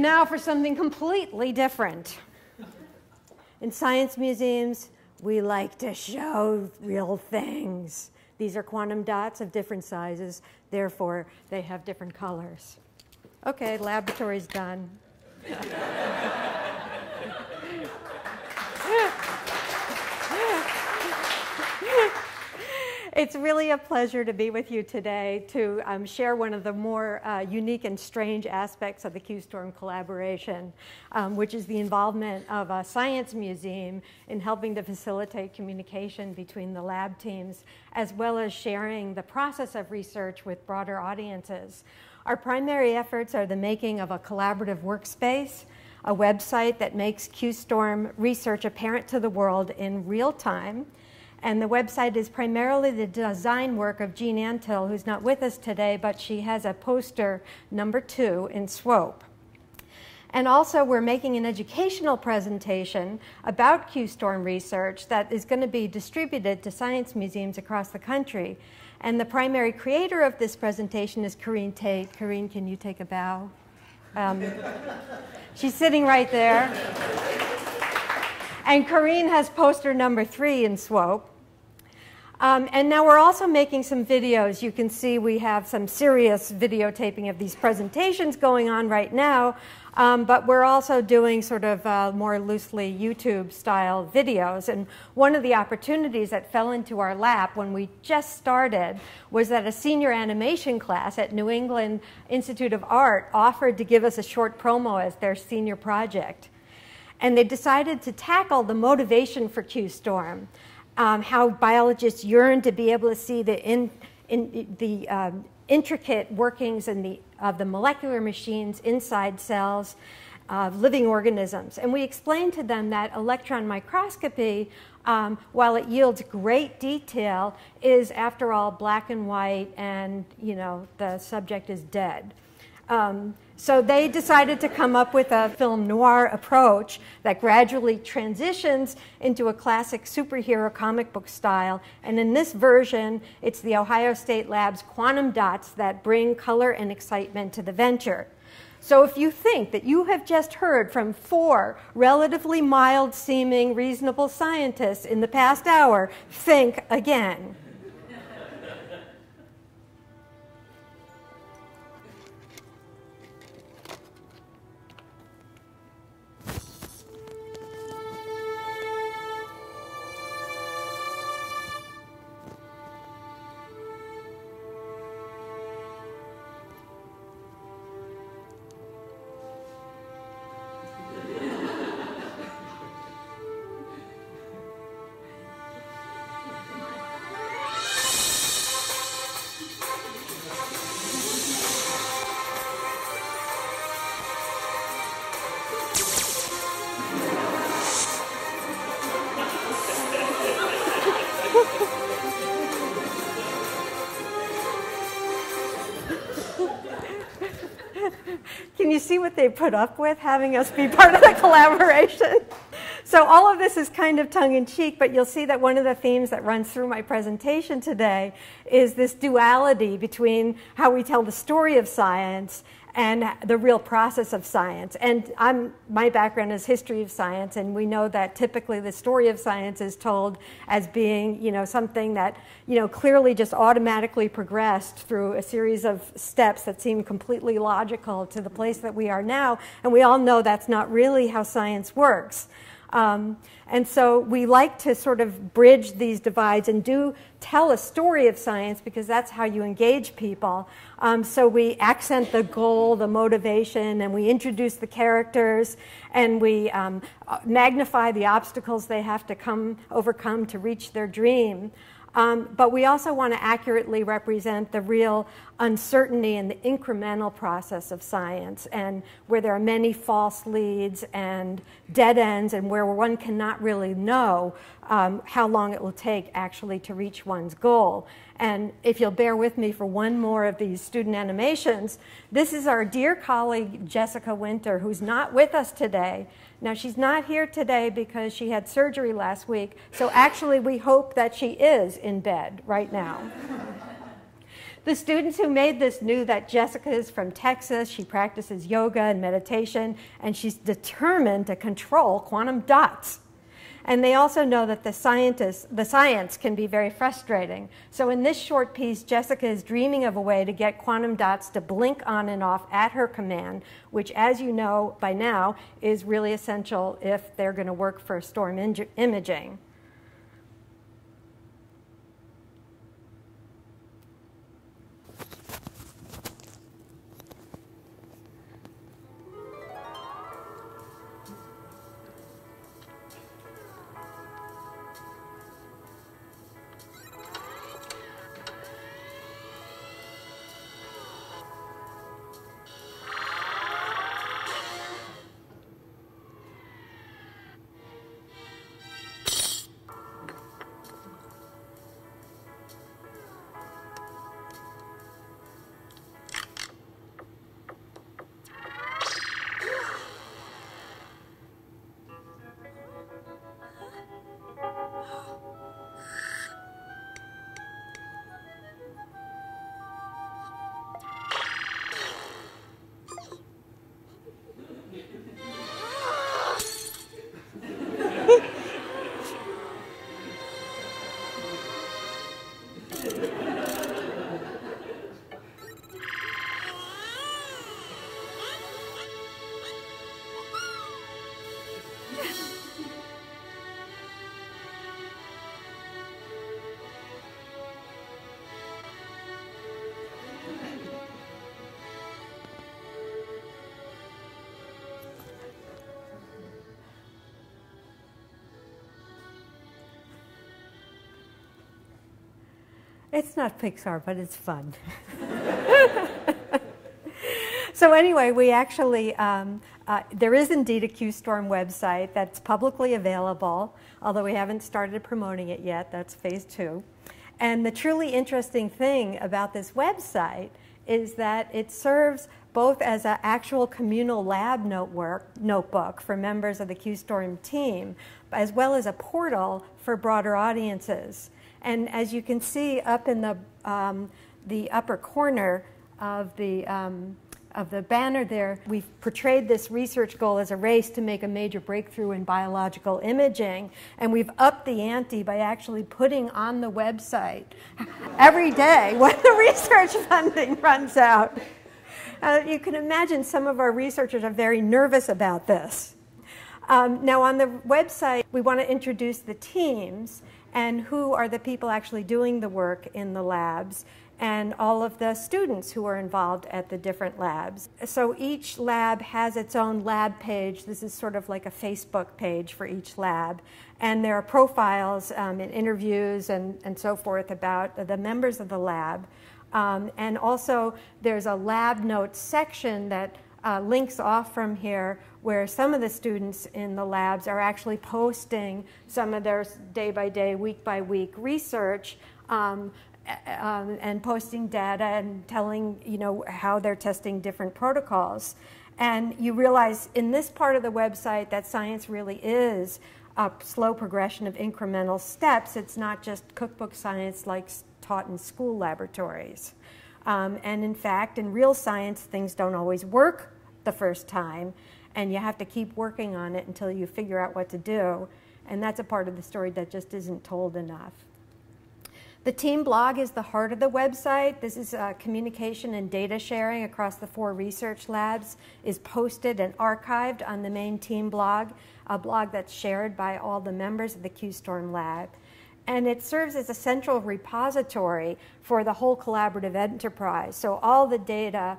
And now for something completely different. In science museums, we like to show real things. These are quantum dots of different sizes, therefore they have different colors. Okay, laboratory's done. It's really a pleasure to be with you today to share one of the more unique and strange aspects of the QSTORM collaboration, which is the involvement of a science museum in helping to facilitate communication between the lab teams, as well as sharing the process of research with broader audiences. Our primary efforts are the making of a collaborative workspace, a website that makes QSTORM research apparent to the world in real time. And the website is primarily the design work of Jean Antill, who's not with us today, but she has a poster #2 in SWOPE. And also, we're making an educational presentation about QSTORM research that is going to be distributed to science museums across the country. And the primary creator of this presentation is Corinne Tate. Corinne, can you take a bow? She's sitting right there. And Corinne has poster #3 in SWOPE. And now we're also making some videos. You can see we have some serious videotaping of these presentations going on right now, but we're also doing sort of more loosely YouTube-style videos. And one of the opportunities that fell into our lap when we just started was that a senior animation class at New England Institute of Art offered to give us a short promo as their senior project. And they decided to tackle the motivation for QSTORM, how biologists yearn to be able to see the intricate workings of the molecular machines inside cells of living organisms. And we explained to them that electron microscopy, while it yields great detail, is, after all, black and white, and the subject is dead. So they decided to come up with a film noir approach that gradually transitions into a classic superhero comic book style. And in this version, it's the Ohio State Lab's quantum dots that bring color and excitement to the venture. So if you think that you have just heard from 4 relatively mild-seeming, reasonable scientists in the past hour, think again. Can you see what they put up with having us be part of the collaboration? So all of this is kind of tongue-in-cheek, but you'll see that one of the themes that runs through my presentation today is this duality between how we tell the story of science and the real process of science. And my background is history of science, and we know that typically the story of science is told as being, something that, clearly just automatically progressed through a series of steps that seem completely logical to the place that we are now. And we all know that's not really how science works. And so we like to sort of bridge these divides and tell a story of science, because that's how you engage people. So we accent the goal, the motivation, and we introduce the characters, and we magnify the obstacles they have to overcome to reach their dream. But we also want to accurately represent the real uncertainty and the incremental process of science, and where there are many false leads and dead ends, and where one cannot really know how long it will take actually to reach one's goal. And if you'll bear with me for one more of these student animations, this is our dear colleague Jessica Winter, who's not with us today. Now, she's not here today because she had surgery last week, so actually we hope that she is in bed right now. The students who made this knew that Jessica is from Texas. She practices yoga and meditation, and she's determined to control quantum dots. And they also know that the science can be very frustrating. So in this short piece, Jessica is dreaming of a way to get quantum dots to blink on and off at her command, which, as you know by now, is really essential if they're going to work for storm imaging. It's not Pixar, but it's fun. So anyway, we actually, there is indeed a QSTORM website that's publicly available, although we haven't started promoting it yet. That's phase 2. And the truly interesting thing about this website is that it serves both as an actual communal lab notebook for members of the QSTORM team, as well as a portal for broader audiences. And as you can see up in the upper corner of the banner there, we've portrayed this research goal as a race to make a major breakthrough in biological imaging. And we've upped the ante by actually putting on the website every day when the research funding runs out. You can imagine some of our researchers are very nervous about this. Now on the website, we want to introduce the teams and who are the people actually doing the work in the labs, and all of the students who are involved at the different labs. So each lab has its own lab page. This is sort of like a Facebook page for each lab. And there are profiles and interviews and so forth about the members of the lab. And also there's a lab notes section that links off from here, where some of the students in the labs are actually posting some of their day-by-day, week-by-week research and posting data and telling, how they're testing different protocols. And you realize in this part of the website that science really is a slow progression of incremental steps. It's not just cookbook science like taught in school laboratories. And in fact, in real science, things don't always work the first time, and you have to keep working on it until you figure out what to do. And that's a part of the story that just isn't told enough. The team blog is the heart of the website. This is communication and data sharing across the 4 research labs is posted and archived on the main team blog, a blog that's shared by all the members of the QSTORM lab. And it serves as a central repository for the whole collaborative enterprise. So all the data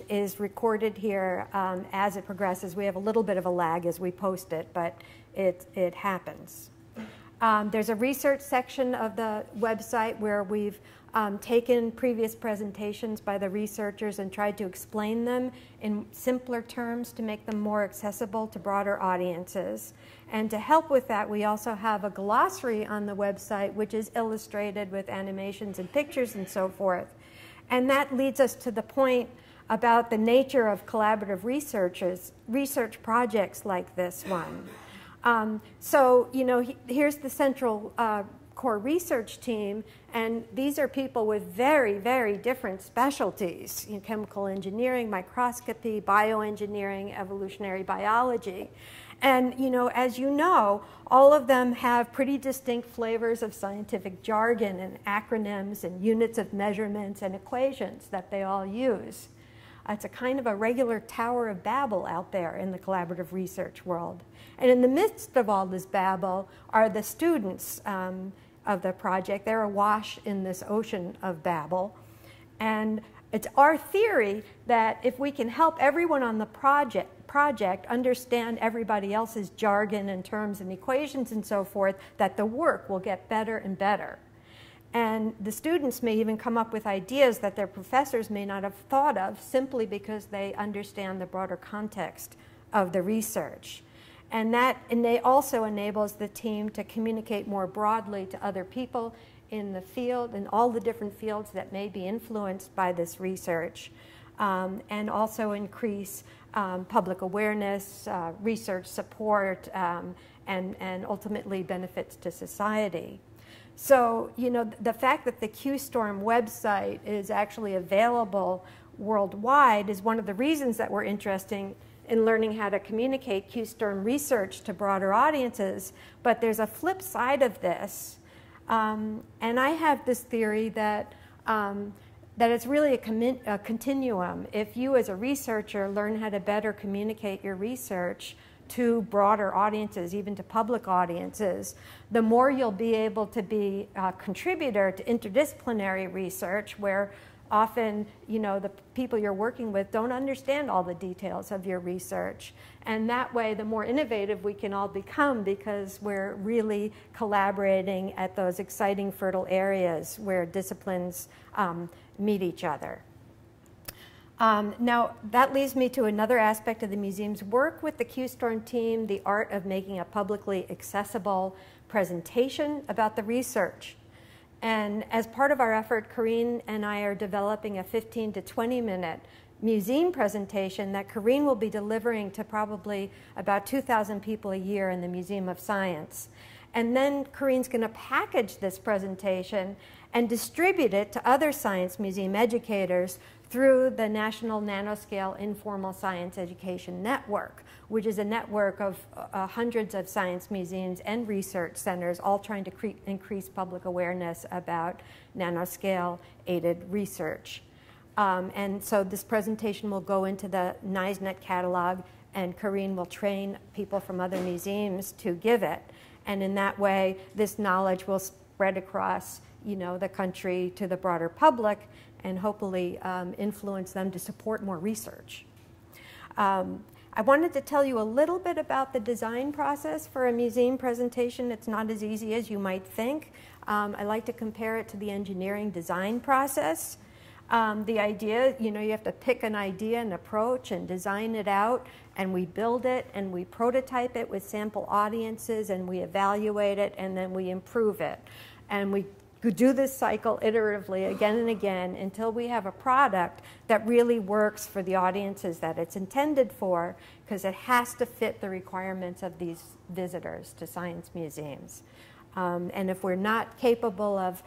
is recorded here as it progresses. We have a little bit of a lag as we post it, but it happens. There's a research section of the website where we've taken previous presentations by the researchers and tried to explain them in simpler terms to make them more accessible to broader audiences. And to help with that, we also have a glossary on the website, which is illustrated with animations and pictures and so forth. And that leads us to the point about the nature of collaborative research projects like this one. So, here's the central core research team, and these are people with very, very different specialties, chemical engineering, microscopy, bioengineering, evolutionary biology. And, as you know, all of them have pretty distinct flavors of scientific jargon and acronyms and units of measurements and equations that they all use. It's a kind of a regular Tower of Babel out there in the collaborative research world. And in the midst of all this babble are the students of the project. They're awash in this ocean of babble. And it's our theory that if we can help everyone on the project understand everybody else's jargon and terms and equations and so forth, that the work will get better and better. And the students may even come up with ideas that their professors may not have thought of simply because they understand the broader context of the research. And they also enables the team to communicate more broadly to other people in the field, in all the different fields that may be influenced by this research, and also increase public awareness, research support, and ultimately benefits to society. So, the fact that the QSTORM website is actually available worldwide is one of the reasons that we're interested in learning how to communicate QSTORM research to broader audiences. But there's a flip side of this. And I have this theory that it's really a continuum. If you as a researcher learn how to better communicate your research to broader audiences, even to public audiences, the more you'll be able to be a contributor to interdisciplinary research, where often, the people you're working with don't understand all the details of your research. And that way, the more innovative we can all become, because we're really collaborating at those exciting, fertile areas where disciplines meet each other. Now, that leads me to another aspect of the museum's work with the QSTORM team, the art of making a publicly accessible presentation about the research. And as part of our effort, Corrine and I are developing a 15 to 20-minute museum presentation that Corrine will be delivering to probably about 2,000 people a year in the Museum of Science. And then Corrine's going to package this presentation and distribute it to other science museum educators through the National Nanoscale Informal Science Education Network, which is a network of hundreds of science museums and research centers, all trying to increase public awareness about nanoscale-aided research. And so this presentation will go into the NISNet catalog, and Corrine will train people from other museums to give it. And in that way, this knowledge will spread across the country to the broader public, and hopefully influence them to support more research. I wanted to tell you a little bit about the design process for a museum presentation. It's not as easy as you might think. I like to compare it to the engineering design process. The idea, you have to pick an idea and approach and design it out, and we build it and we prototype it with sample audiences, and we evaluate it, and then we improve it. And we do this cycle iteratively again and again until we have a product that really works for the audiences that it's intended for, because it has to fit the requirements of these visitors to science museums. And if we're not capable of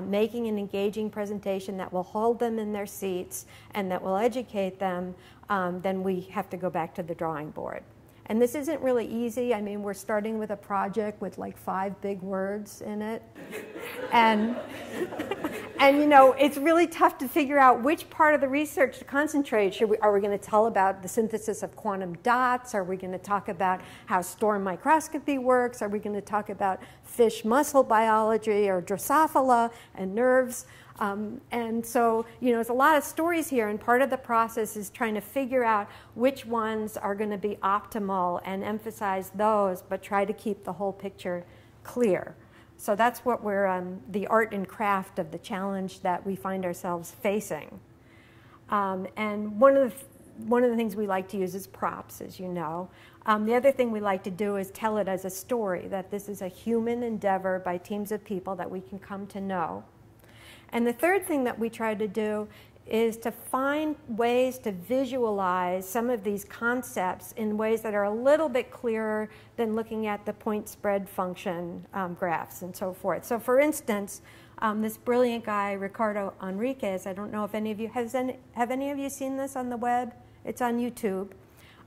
making an engaging presentation that will hold them in their seats and that will educate them, then we have to go back to the drawing board. And this isn't really easy. I mean, we're starting with a project with like 5 big words in it. And it's really tough to figure out which part of the research to concentrate. Are we going to tell about the synthesis of quantum dots? Are we going to talk about how storm microscopy works? Are we going to talk about fish muscle biology or Drosophila and nerves? And so, there's a lot of stories here, and part of the process is trying to figure out which ones are going to be optimal and emphasize those, but try to keep the whole picture clear. So that's what we're, the art and craft of the challenge that we find ourselves facing. And one of the things we like to use is props, as you know. The other thing we like to do is tell it as a story, that this is a human endeavor by teams of people that we can come to know. And the third thing that we try to do is to find ways to visualize some of these concepts in ways that are a little bit clearer than looking at the point spread function graphs and so forth. So for instance, this brilliant guy, Ricardo Enriquez, I don't know if any of you, have any of you seen this on the web? It's on YouTube.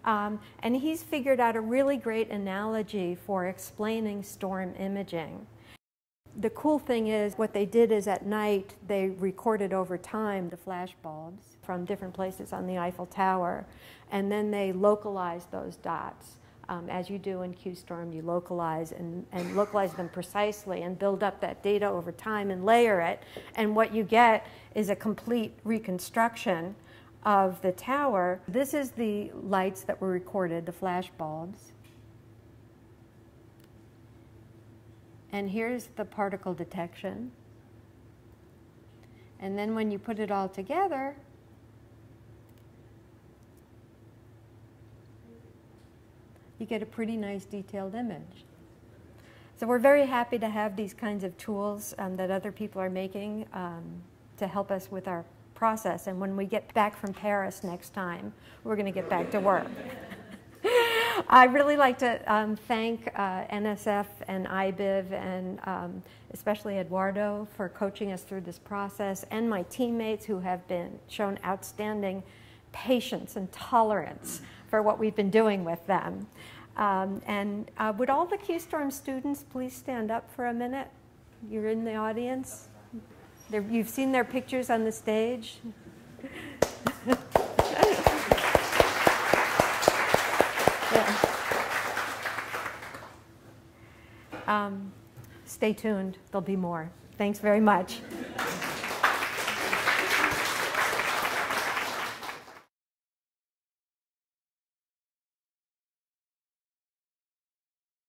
And he's figured out a really great analogy for explaining storm imaging. The cool thing is what they did is at night they recorded over time the flash bulbs from different places on the Eiffel Tower, and then they localized those dots. As you do in QSTORM, you localize and localize them precisely and build up that data over time and layer it, and what you get is a complete reconstruction of the tower. This is the lights that were recorded, the flash bulbs. And here's the particle detection. And then when you put it all together, you get a pretty nice detailed image. So we're very happy to have these kinds of tools that other people are making to help us with our process. And when we get back from Paris next time, we're going to get back to work. I'd really like to thank NSF and IBIV and especially Eduardo for coaching us through this process, and my teammates who have been shown outstanding patience and tolerance for what we've been doing with them. Would all the QSTORM students please stand up for a minute? You're in the audience. You've seen their pictures on the stage. Stay tuned. There'll be more. Thanks very much.